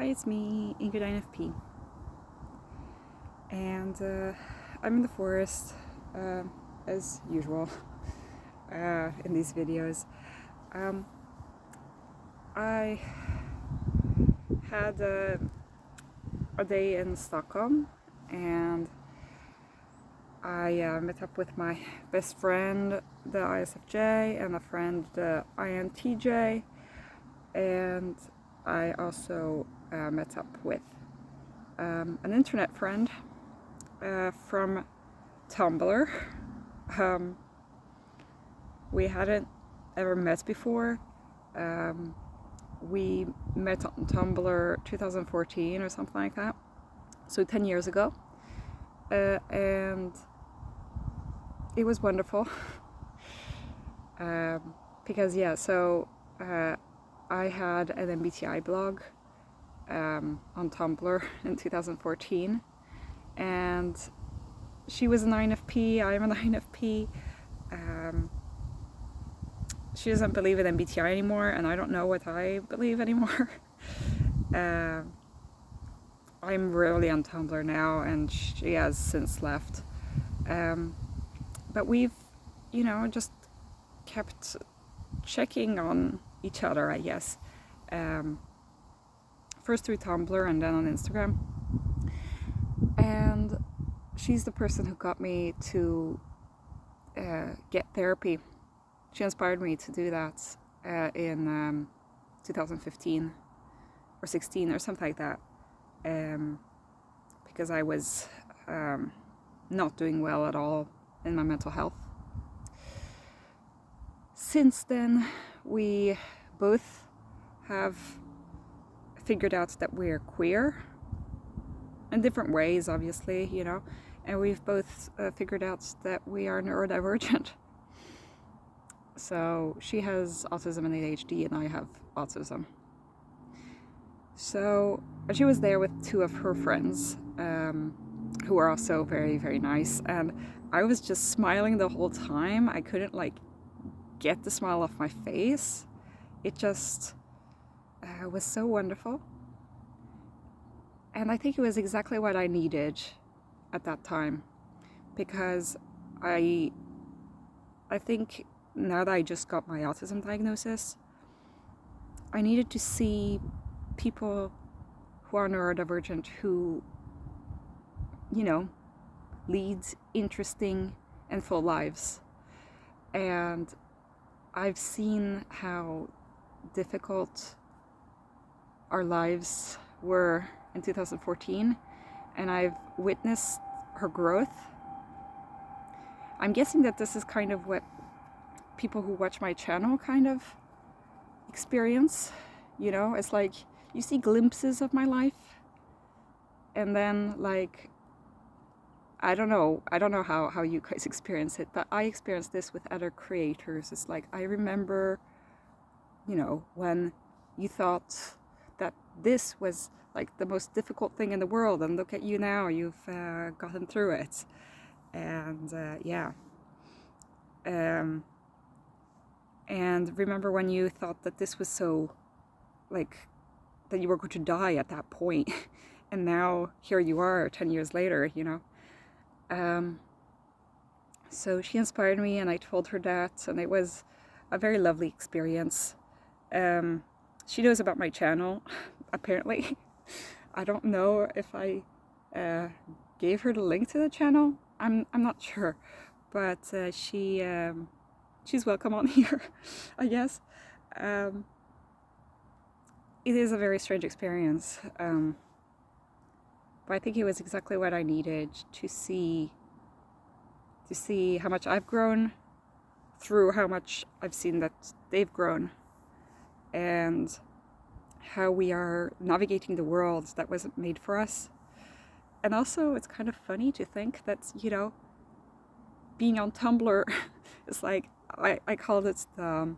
Hi, it's me, Ingrid INFP, and I'm in the forest, as usual, in these videos. I had a day in Stockholm, and I met up with my best friend, the ISFJ, and a friend, the INTJ, and I also met up with an internet friend from Tumblr. We hadn't ever met before. We met on Tumblr 2014 or something like that, so 10 years ago, and it was wonderful. Because I had an MBTI blog on Tumblr in 2014, and she was an INFP, I'm an INFP. She doesn't believe in MBTI anymore, and I don't know what I believe anymore. I'm rarely on Tumblr now, and she has since left. But we've, just kept checking on each other, I guess. First through Tumblr and then on Instagram. And she's the person who got me to get therapy. She inspired me to do that in 2015 or 16 or something like that, because I was not doing well at all in my mental health. Since then, we both have figured out that we're queer in different ways, obviously, and we've both figured out that we are neurodivergent. So she has autism and ADHD, and I have autism. So she was there with two of her friends, who are also very, very nice, and I was just smiling the whole time. I couldn't get the smile off my face. It just was so wonderful, and I think it was exactly what I needed at that time, because I think now that I just got my autism diagnosis, I needed to see people who are neurodivergent who, lead interesting and full lives. And I've seen how difficult our lives were in 2014, and I've witnessed her growth. I'm guessing that this is kind of what people who watch my channel kind of experience. It's like you see glimpses of my life, and then I don't know how you guys experience it, but I experienced this with other creators. It's like I remember, when you thought that this was like the most difficult thing in the world, and look at you now, you've gotten through it. And and remember when you thought that this was so, that you were going to die at that point, and now here you are 10 years later, So she inspired me, and I told her that, and it was a very lovely experience. She knows about my channel, apparently. I don't know if I gave her the link to the channel. I'm not sure, but she's welcome on here, I guess. It is a very strange experience, but I think it was exactly what I needed to see how much I've grown through how much I've seen that they've grown, and how we are navigating the world that wasn't made for us. And also, it's kind of funny to think that, being on Tumblr is like, I called it the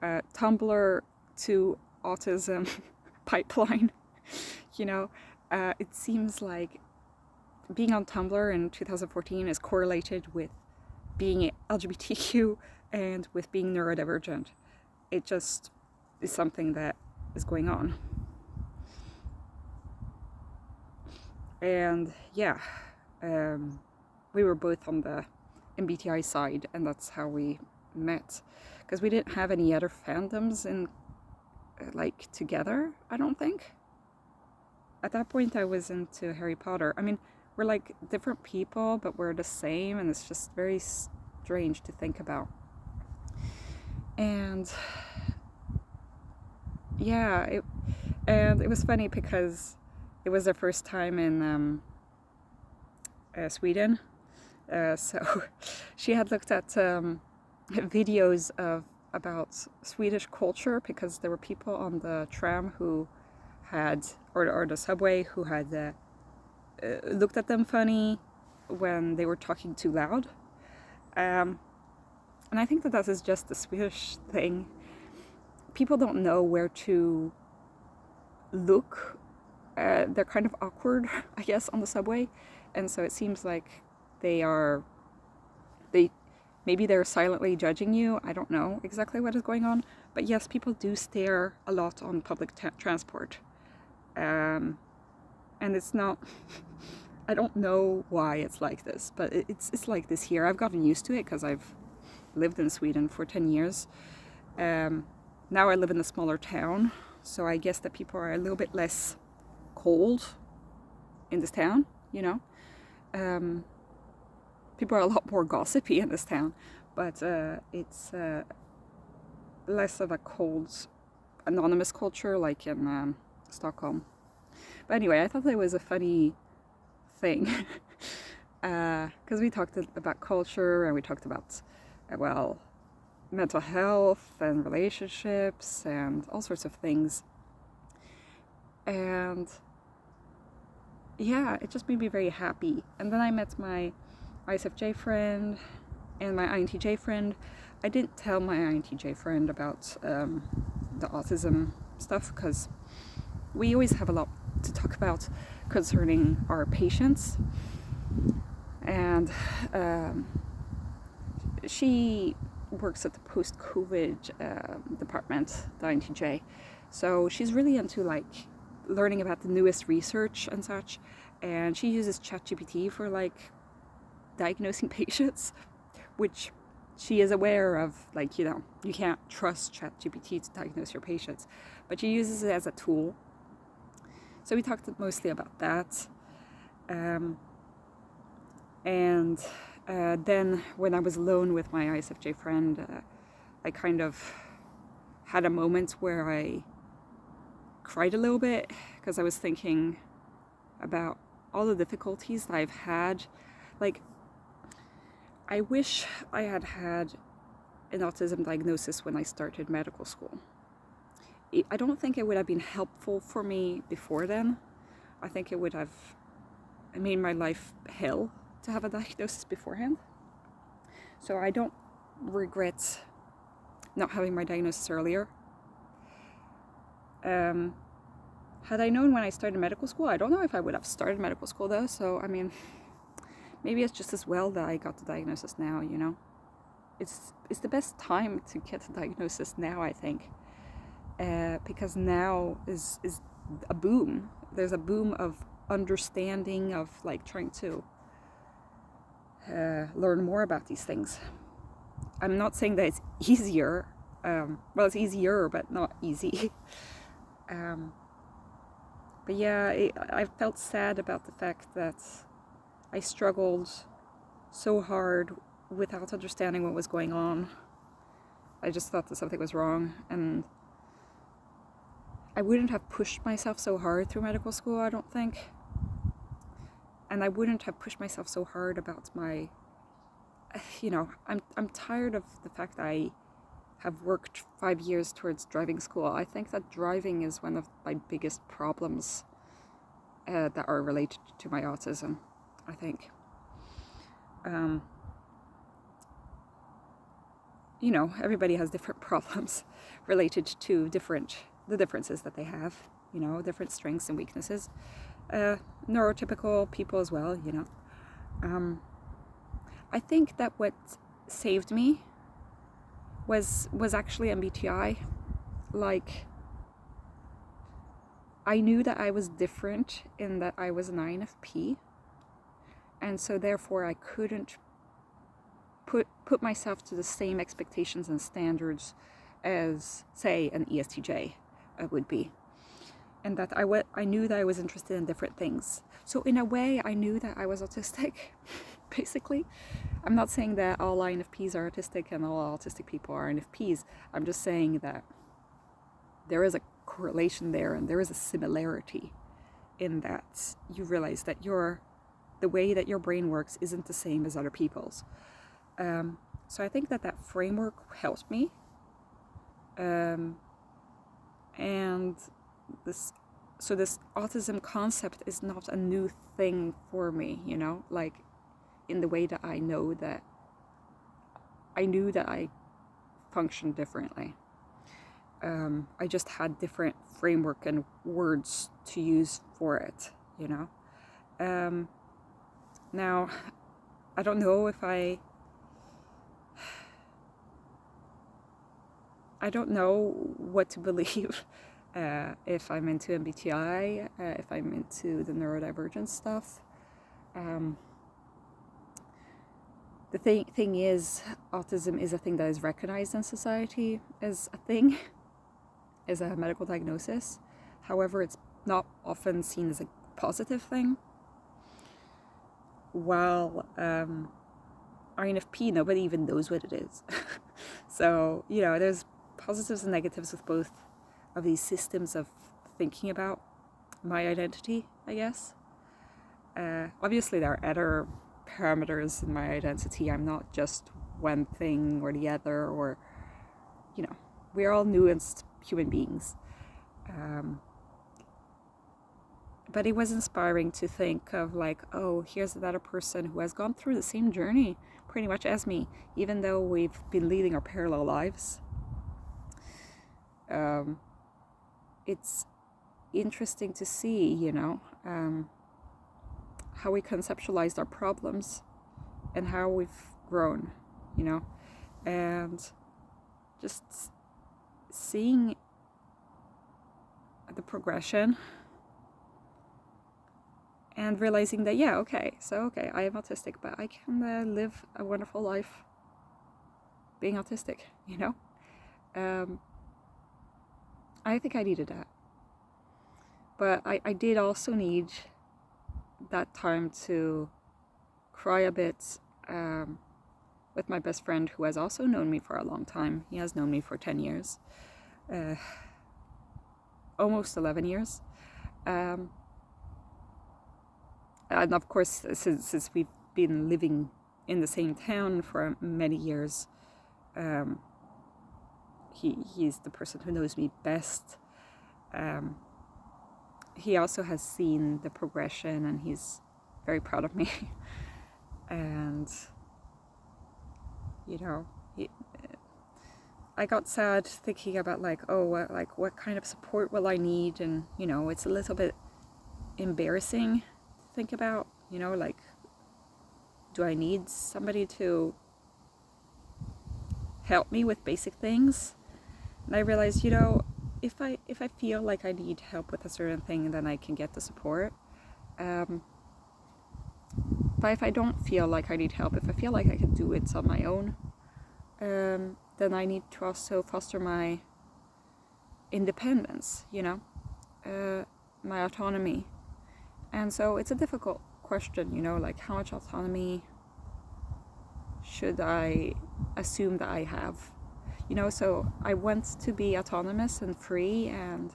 Tumblr to autism pipeline. It seems like being on Tumblr in 2014 is correlated with being LGBTQ and with being neurodivergent. It just is something that is going on. And yeah, we were both on the MBTI side, and that's how we met, because we didn't have any other fandoms in like together, I don't think. At that point I was into Harry Potter. I mean, we're like different people, but we're the same, and it's just very strange to think about. And yeah, it was funny because it was the first time in Sweden. So she had looked at videos about Swedish culture, because there were people on the tram who had, or the subway, who had looked at them funny when they were talking too loud. And I think that is just a Swedish thing. People don't know where to look. They're kind of awkward, I guess, on the subway. And so it seems like maybe they're silently judging you. I don't know exactly what is going on. But yes, people do stare a lot on public transport. And it's not... I don't know why it's like this, but it's like this here. I've gotten used to it because I've lived in Sweden for 10 years. Now I live in a smaller town, so I guess that people are a little bit less cold in this town, you know. People are a lot more gossipy in this town, but it's less of a cold, anonymous culture like in Stockholm. But anyway, I thought that was a funny thing, because we talked about culture, and we talked about, well, mental health and relationships and all sorts of things. And yeah, it just made me very happy. And then I met my ISFJ friend and my INTJ friend. I didn't tell my INTJ friend about the autism stuff, because we always have a lot to talk about concerning our patients. And she works at the post-COVID department, the INTJ. So she's really into like learning about the newest research and such. And she uses ChatGPT for like diagnosing patients, which she is aware of, like, you know, you can't trust ChatGPT to diagnose your patients, but she uses it as a tool. So we talked mostly about that. And then when I was alone with my ISFJ friend, I kind of had a moment where I cried a little bit, because I was thinking about all the difficulties that I've had. Like, I wish I had had an autism diagnosis when I started medical school. I don't think it would have been helpful for me before then. I think it would have made my life hell to have a diagnosis beforehand. So I don't regret not having my diagnosis earlier. Had I known when I started medical school, I don't know if I would have started medical school though. So, I mean, maybe it's just as well that I got the diagnosis now, you know. It's the best time to get the diagnosis now, I think. Because now is a boom. There's a boom of understanding, of like trying to learn more about these things. I'm not saying that it's easier. Well, it's easier, but not easy. But yeah, I felt sad about the fact that I struggled so hard without understanding what was going on. I just thought that something was wrong, and I wouldn't have pushed myself so hard through medical school, I don't think. And I wouldn't have pushed myself so hard about my, you know, I'm tired of the fact that I have worked 5 years towards driving school. I think that driving is one of my biggest problems that are related to my autism, I think. You know, everybody has different problems related to the differences that they have, you know, different strengths and weaknesses. Neurotypical people as well, you know. I think that what saved me was actually MBTI. Like, I knew that I was different in that I was an INFP, and so therefore I couldn't put myself to the same expectations and standards as, say, an ESTJ would be. And that I knew that I was interested in different things. So in a way, I knew that I was autistic, basically. I'm not saying that all INFPs are autistic and all autistic people are INFPs. I'm just saying that there is a correlation there, and there is a similarity in that you realize that the way that your brain works isn't the same as other people's. So I think that framework helped me. And this autism concept is not a new thing for me, you know, like in the way that I knew that I functioned differently. I just had different framework and words to use for it, you know. Now, I don't know if I don't know what to believe. If I'm into MBTI, if I'm into the neurodivergent stuff. The thing is, autism is a thing that is recognized in society as a thing, as a medical diagnosis. However, it's not often seen as a positive thing. While INFP, nobody even knows what it is. So, you know, there's positives and negatives with both of these systems of thinking about my identity, I guess. Obviously, there are other parameters in my identity. I'm not just one thing or the other, or, you know, we're all nuanced human beings. But it was inspiring to think of like, oh, here's another person who has gone through the same journey pretty much as me, even though we've been leading our parallel lives. It's interesting to see, you know, how we conceptualized our problems and how we've grown, you know, and just seeing the progression and realizing that, yeah, okay, I am autistic, but I can live a wonderful life being autistic, you know. I think I needed that. But I did also need that time to cry a bit with my best friend, who has also known me for a long time. He has known me for 10 years. Almost 11 years. And of course, since we've been living in the same town for many years, he's the person who knows me best. He also has seen the progression, and he's very proud of me. And, you know, I got sad thinking about like, oh, like what kind of support will I need? And, you know, it's a little bit embarrassing to think about, you know, like, do I need somebody to help me with basic things? And I realized, you know, if I feel like I need help with a certain thing, then I can get the support. But if I don't feel like I need help, if I feel like I can do it on my own, then I need to also foster my independence, you know, my autonomy. And so it's a difficult question, you know, like how much autonomy should I assume that I have? You know, so I want to be autonomous and free and,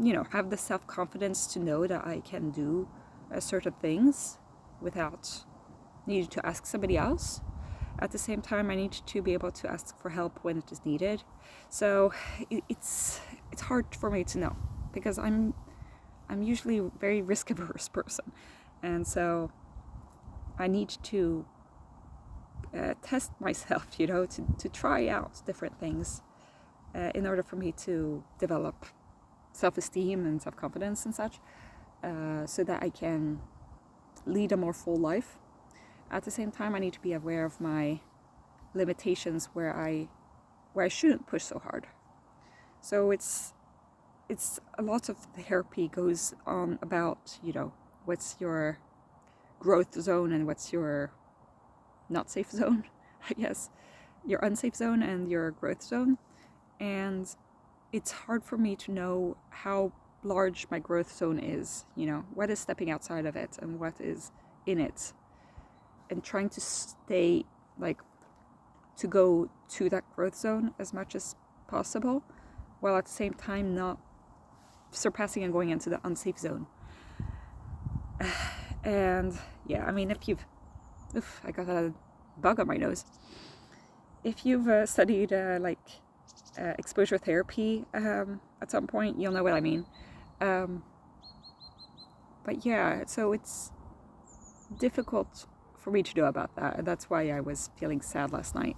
you know, have the self-confidence to know that I can do certain things without needing to ask somebody else. At the same time, I need to be able to ask for help when it is needed. So it's hard for me to know, because I'm usually a very risk-averse person. And so I need to test myself, you know, to try out different things in order for me to develop self-esteem and self-confidence and such, so that I can lead a more full life. At the same time, I need to be aware of my limitations where I shouldn't push so hard. So it's a lot of therapy goes on about, what's your growth zone and what's your not safe zone, I guess, your unsafe zone and your growth zone. And it's hard for me to know how large my growth zone is, what is stepping outside of it and what is in it, and trying to stay, to go to that growth zone as much as possible, while at the same time not surpassing and going into the unsafe zone. And yeah, I mean, I got a bug on my nose. If you've studied exposure therapy at some point, you'll know what I mean. But yeah, so it's difficult for me to know about that. That's why I was feeling sad last night.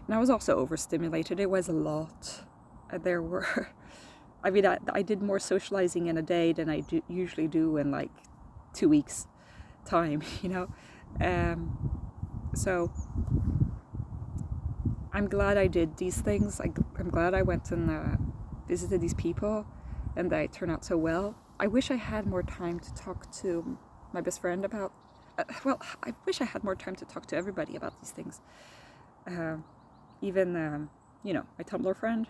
And I was also overstimulated. It was a lot. There were, I did more socializing in a day than I usually do in 2 weeks time, so I'm glad I did these things. I'm glad I went and visited these people, and they turned out so well. I wish I had more time to talk to my best friend about, I wish I had more time to talk to everybody about these things. Even, my Tumblr friend,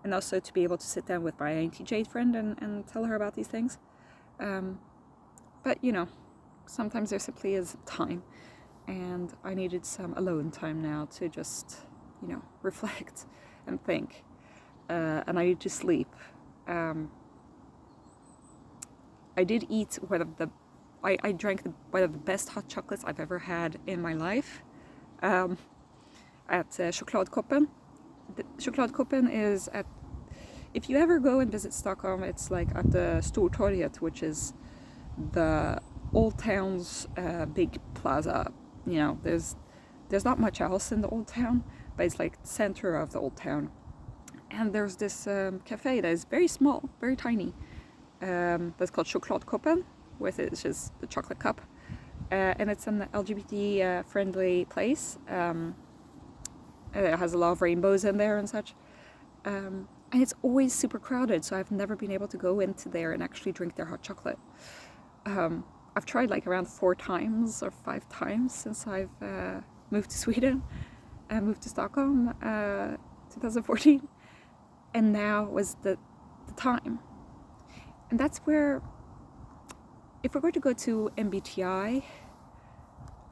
and also to be able to sit down with my INTJ friend and tell her about these things. But, sometimes there simply is time, and I needed some alone time now to just, reflect and think. And I need to sleep. I did eat I drank one of the best hot chocolates I've ever had in my life at Chokladkoppen. Chokladkoppen is if you ever go and visit Stockholm, it's at the Stortorget, which is the old town's big plaza. There's not much else in the old town, but it's the center of the old town. And there's this cafe that is very small, very tiny, that's called Chokladkoppen, which is just the chocolate cup. And it's an LGBT friendly place. It has a lot of rainbows in there and such. And it's always super crowded, so I've never been able to go into there and actually drink their hot chocolate. I've tried around 4 times or 5 times since I've moved to Sweden and moved to Stockholm 2014, and now was the time. And that's where, if we're going to go to MBTI,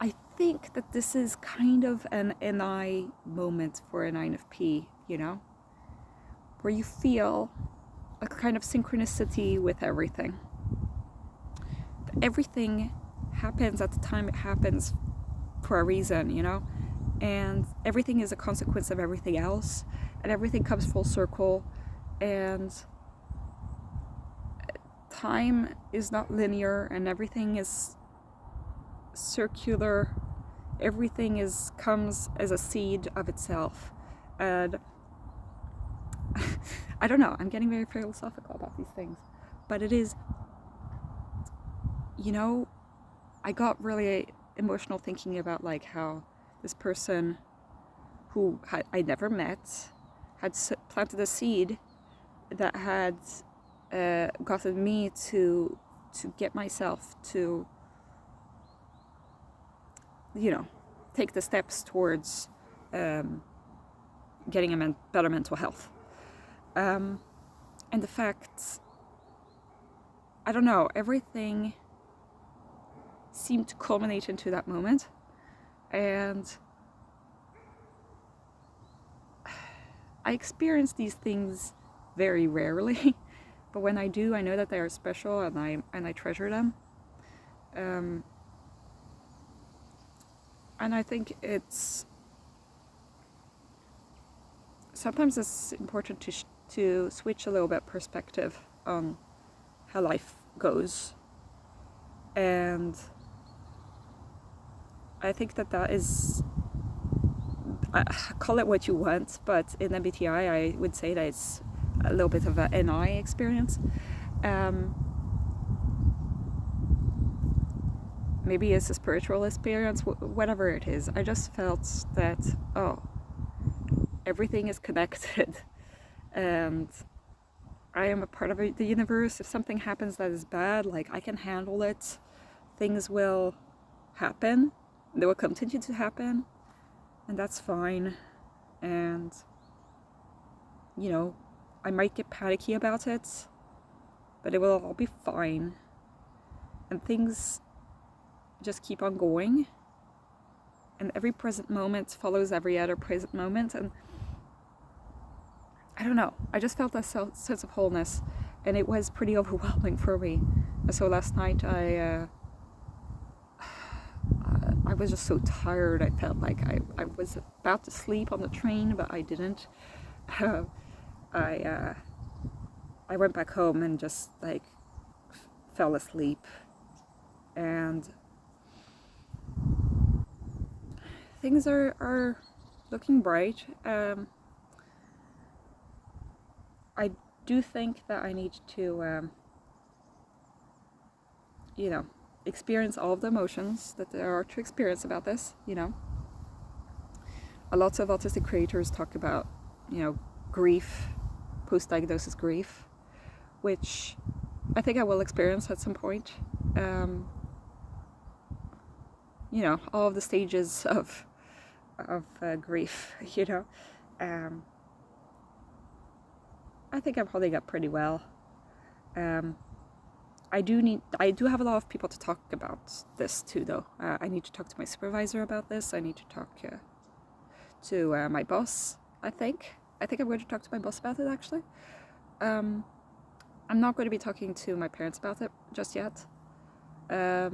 I think that this is kind of an NI moment for an INFP, where you feel a kind of synchronicity with everything. Everything happens at the time it happens for a reason, and everything is a consequence of everything else, and everything comes full circle, and time is not linear, and everything is circular. Everything comes as a seed of itself. And I don't know, I'm getting very philosophical about these things, but it is, I got really emotional thinking about how this person who I never met had planted a seed that had gotten me to get myself to, take the steps towards getting a better mental health. And the fact, I don't know, everything seemed to culminate into that moment. And I experience these things very rarely, but when I do, I know that they are special, and I treasure them. And I think sometimes it's important to switch a little bit perspective on how life goes. And I think that is, call it what you want, but in MBTI I would say that it's a little bit of an NI experience. Maybe it's a spiritual experience, whatever it is. I just felt that, everything is connected. and I am a part of the universe. If something happens that is bad, like, I can handle it. Things will happen. They will continue to happen, and that's fine. And, you know, I might get panicky about it, but it will all be fine. And things just keep on going. And every present moment follows every other present moment. And I don't know, I just felt that sense of wholeness, and it was pretty overwhelming for me. So last night I was just so tired. I felt like I was about to sleep on the train, but I didn't. I went back home and just like fell asleep, and things are looking bright. I do think that I need to, you know, experience all of the emotions that there are to experience about this, you know. A lot of autistic creators talk about, you know, grief, post-diagnosis grief, which I think I will experience at some point. You know, all of the stages of grief, you know. I think I'm holding up pretty well. I do have a lot of people to talk about this too, though. I need to talk to my supervisor about this. I need to talk to my boss, I think I'm going to talk to my boss about it, actually. I'm not going to be talking to my parents about it just yet, or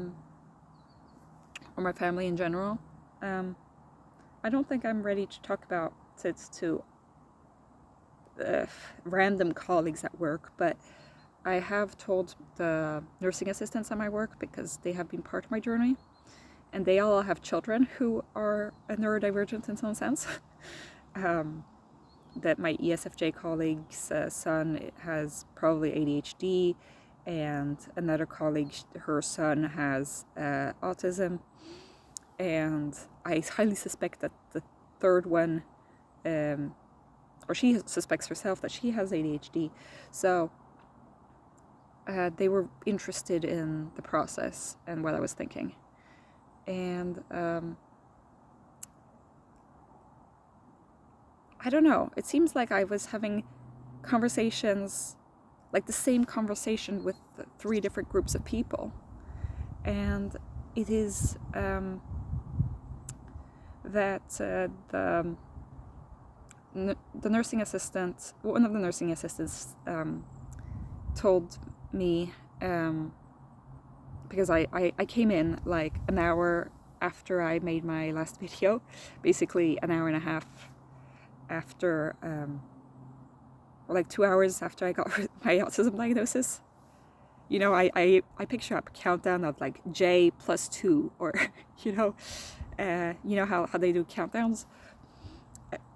my family in general. I don't think I'm ready to talk about it to random colleagues at work, but I have told the nursing assistants at my work, because they have been part of my journey, and they all have children who are neurodivergent in some sense. That my ESFJ colleague's son has probably ADHD, and another colleague, her son has autism, and I highly suspect that the third one, or she suspects herself that she has ADHD. So they were interested in the process and what I was thinking. And I don't know, it seems like I was having conversations, like the same conversation with 3 different groups of people. And it is that the nursing assistant, one of the nursing assistants told me, because I came in like an hour after I made my last video, basically an hour and a half after, or like 2 hours after I got my autism diagnosis. You know, I picture a countdown of like J plus 2, or you know how they do countdowns.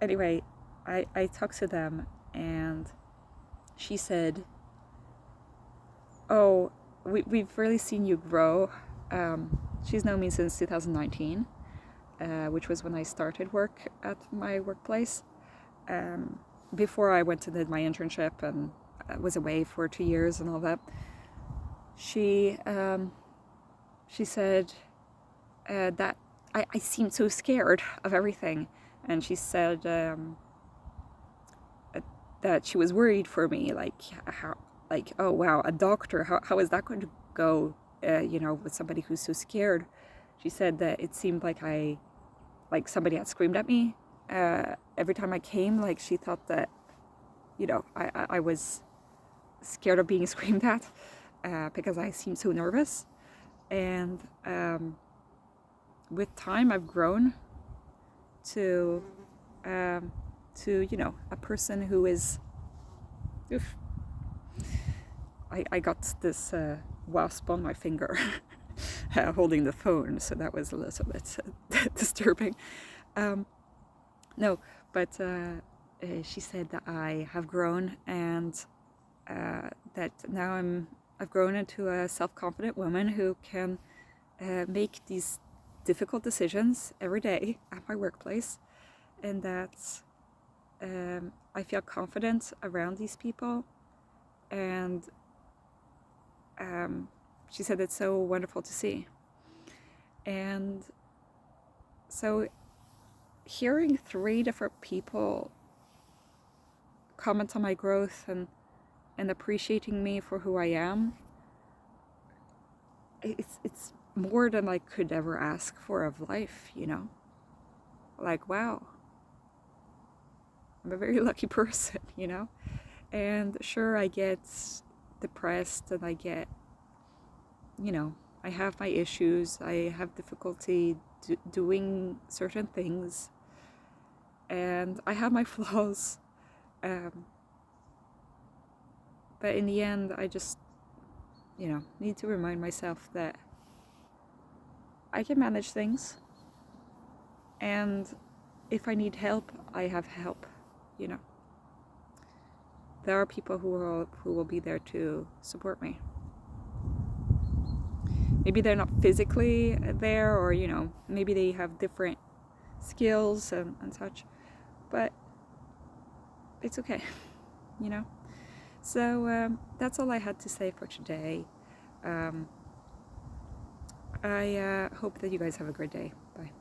Anyway, I talked to them, and she said, "Oh, we've really seen you grow." She's known me since 2019, which was when I started work at my workplace. Before I went and did my internship and was away for 2 years and all that. She said that I seemed so scared of everything, and she said that she was worried for me, like how, like, oh wow, a doctor, how is that going to go, you know, with somebody who's so scared. She said that it seemed like somebody had screamed at me every time I came. Like, she thought that, you know, I was scared of being screamed at because I seemed so nervous. And with time, I've grown to you know, a person who is, oof, I got this wasp on my finger holding the phone, so that was a little bit disturbing. No, but she said that I have grown, and that now I've grown into a self-confident woman who can make these difficult decisions every day at my workplace, and that I feel confident around these people, and she said it's so wonderful to see. And so hearing 3 different people comment on my growth and appreciating me for who I am, it's more than I could ever ask for of life, you know? Like, wow, I'm a very lucky person, you know? And sure, I get depressed and I get, you know, I have my issues, I have difficulty doing certain things, and I have my flaws. But in the end, I just, you know, need to remind myself that I can manage things, and if I need help, I have help, you know. There are people who will be there to support me. Maybe they're not physically there, or, you know, maybe they have different skills and such, but it's okay, you know. So that's all I had to say for today. I hope that you guys have a great day. Bye.